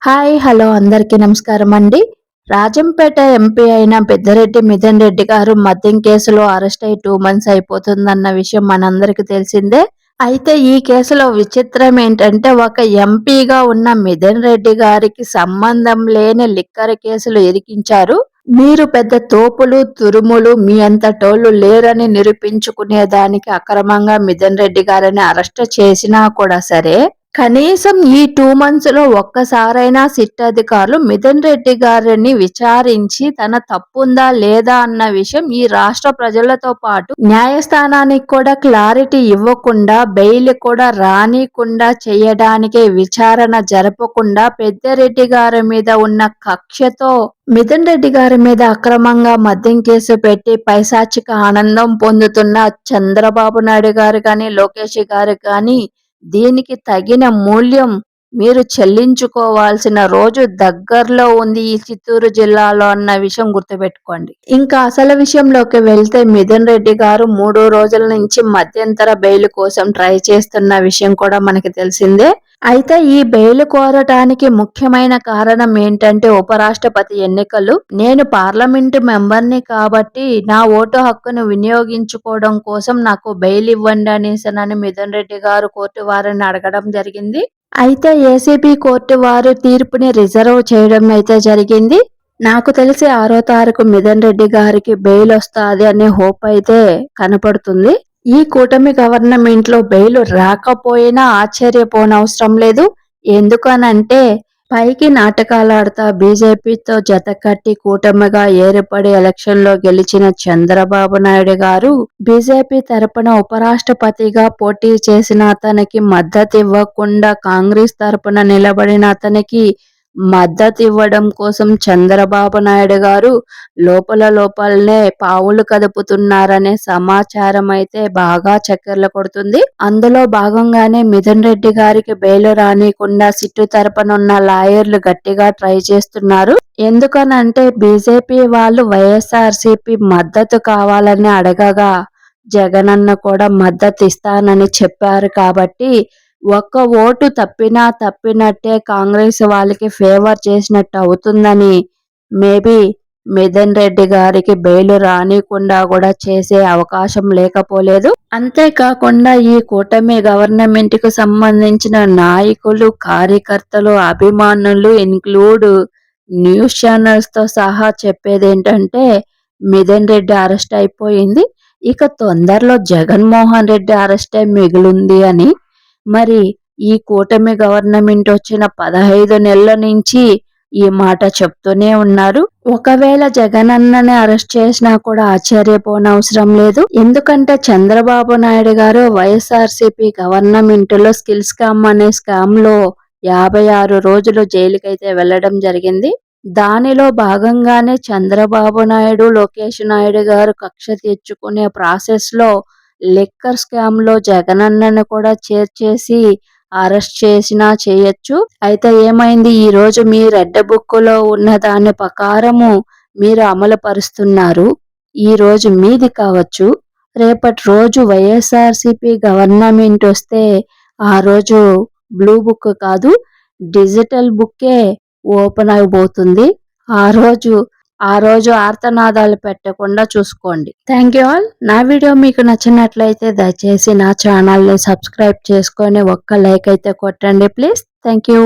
Hi hello అందరికీ నమస్కారం అండి. రాజంపేట ఎంపీ అయిన పెద్దిరెడ్డి మిథున్ రెడ్డి గారు మద్యం కేసులో అరెస్ట్ అయి 2 మంత్స్ అయిపోతుందన్న విషయం మనందరికీ తెలిసిందే. అయితే ఈ కేసులో విచిత్రం ఏంటంటే ఒక ఎంపీగా ఉన్న మిథున్ రెడ్డి గారికి సంబంధం లేని లిక్కర్ కేసులు ఇరికించారు. మీరు పెద్ద తోపులు తురుములు మీ అంతటోళ్ళు లేరని నిరూపించుకునేదానికి అక్రమంగా మిథున్ రెడ్డి గారిని అరెస్ట్ చేసినా కూడా సరే, కనీసం ఈ 2 మంత్స్ లో ఒక్కసారైనా సిట్ అధికారులు మిథున్ రెడ్డి గారిని విచారించి తన తప్పుందా లేదా అన్న విషయం ఈ రాష్ట్ర ప్రజలతో పాటు న్యాయస్థానానికి కూడా క్లారిటీ ఇవ్వకుండా, బెయిల్ కూడా రానీకుండా చేయడానికే విచారణ జరపకుండా పెద్దిరెడ్డి గారి మీద ఉన్న కక్షతో మిథున్ రెడ్డి గారి మీద అక్రమంగా మద్యం కేసు పెట్టి పైశాచిక ఆనందం పొందుతున్న చంద్రబాబు నాయుడు గారు కానీ, లోకేష్ గారు కానీ దీనికి తగిన మూల్యం మీరు చెల్లించుకోవాల్సిన రోజు దగ్గరలో ఉంది ఈ చిత్తూరు జిల్లాలో అన్న విషయం గుర్తుపెట్టుకోండి. ఇంకా అసలు విషయంలోకి వెళ్తే మిథున్ రెడ్డి గారు 3 రోజుల నుంచి మధ్యంతర బెయిల్ కోసం ట్రై చేస్తున్న విషయం కూడా మనకి తెలిసిందే. అయితే ఈ బెయిల్ కోరటానికి ముఖ్యమైన కారణం ఏంటంటే ఉపరాష్ట్రపతి ఎన్నికలు. నేను పార్లమెంటు మెంబర్ని కాబట్టి నా ఓటు హక్కును వినియోగించుకోవడం కోసం నాకు బెయిల్ ఇవ్వండి అనేసనని మిథున్ రెడ్డి గారు కోర్టు వారిని అడగడం జరిగింది. అయితే ఏసీబీ కోర్టు వారు తీర్పుని రిజర్వ్ చేయడం అయితే జరిగింది. నాకు తెలిసి 6వ తారీఖు మిథున్ రెడ్డి గారికి బెయిల్ వస్తుంది అనే హోప్ అయితే కనపడుతుంది. ఈ కూటమి గవర్నమెంట్ లో బెయిల్ రాకపోయినా ఆశ్చర్యపోనవసరం లేదు. ఎందుకనంటే పైకి నాటకాలాడుతా బీజేపీతో జతకట్టి కూటమిగా ఏర్పడి ఎలక్షన్ లో గెలిచిన చంద్రబాబు నాయుడు గారు బీజేపీ తరపున ఉపరాష్ట్రపతిగా పోటీ చేసిన అతనికి మద్దతు ఇవ్వకుండా కాంగ్రెస్ తరపున నిలబడిన అతనికి మద్దతు ఇవ్వడం కోసం చంద్రబాబు నాయుడు గారు లోపలనే పావులు కదుపుతున్నారనే సమాచారం అయితే బాగా చక్కర్లు కొడుతుంది. అందులో భాగంగానే మిథున్ రెడ్డి గారికి బెయిల్ రానికుండా సిట్టు తరపునున్న లాయర్లు గట్టిగా ట్రై చేస్తున్నారు. ఎందుకనంటే బీజేపీ వాళ్ళు వైఎస్ఆర్సీపీ మద్దతు కావాలని అడగగా జగనన్న కూడా మద్దతు ఇస్తానని చెప్పారు కాబట్టి ఒక్క ఓటు తప్పినట్టే కాంగ్రెస్ వాళ్ళకి ఫేవర్ చేసినట్టు అవుతుందని మేబీ మిథున్ రెడ్డి గారికి బెయిల్ రానికుండా కూడా చేసే అవకాశం లేకపోలేదు. అంతేకాకుండా ఈ కూటమి గవర్నమెంట్ కు సంబంధించిన నాయకులు, కార్యకర్తలు, అభిమానులు ఇన్క్లూడ్ న్యూస్ ఛానల్స్ తో సహా చెప్పేది ఏంటంటే మిథున్ రెడ్డి అరెస్ట్ అయిపోయింది, ఇక తొందరలో జగన్మోహన్ రెడ్డి అరెస్టే మిగిలింది అని. మరి ఈ కూటమి గవర్నమెంట్ వచ్చిన 15 నెలల నుంచి ఈ మాట చెప్తూనే ఉన్నారు. ఒకవేళ జగనన్నని అరెస్ట్ చేసినా కూడా ఆశ్చర్యపోనవసరం లేదు. ఎందుకంటే చంద్రబాబు నాయుడు గారు వైఎస్ఆర్సీపీ గవర్నమెంట్ లో స్కిల్ స్కామ్ అనే స్కామ్ లో 56 రోజులు జైలుకైతే వెళ్లడం జరిగింది. దానిలో భాగంగానే చంద్రబాబు నాయుడు, లోకేష్ నాయుడు గారు కక్ష తీర్చుకునే ప్రాసెస్ లో లిక్కర్ స్కామ్ లో జగనన్నను కూడా చేర్చేసి అరెస్ట్ చేసినా చేయొచ్చు. అయితే ఏమైంది, ఈ రోజు మీ రెడ్ బుక్ లో ఉన్న దాని ప్రకారము మీరు అమలు పరుస్తున్నారు. ఈ రోజు మీది కావచ్చు, రేపటి రోజు వైఎస్ఆర్సీపీ గవర్నమెంట్ వస్తే ఆ రోజు బ్లూ బుక్ కాదు డిజిటల్ బుక్కే ఓపెన్ అయిపోతుంది. ఆ రోజు ఆర్తనాదాలు పెట్టకుండా చూసుకోండి. Thank you all. నా వీడియో మీకు నచ్చినట్లయితే దయచేసి నా ఛానల్ని సబ్స్క్రైబ్ చేసుకొని ఒక్క లైక్ అయితే కొట్టండి ప్లీజ్. Thank you.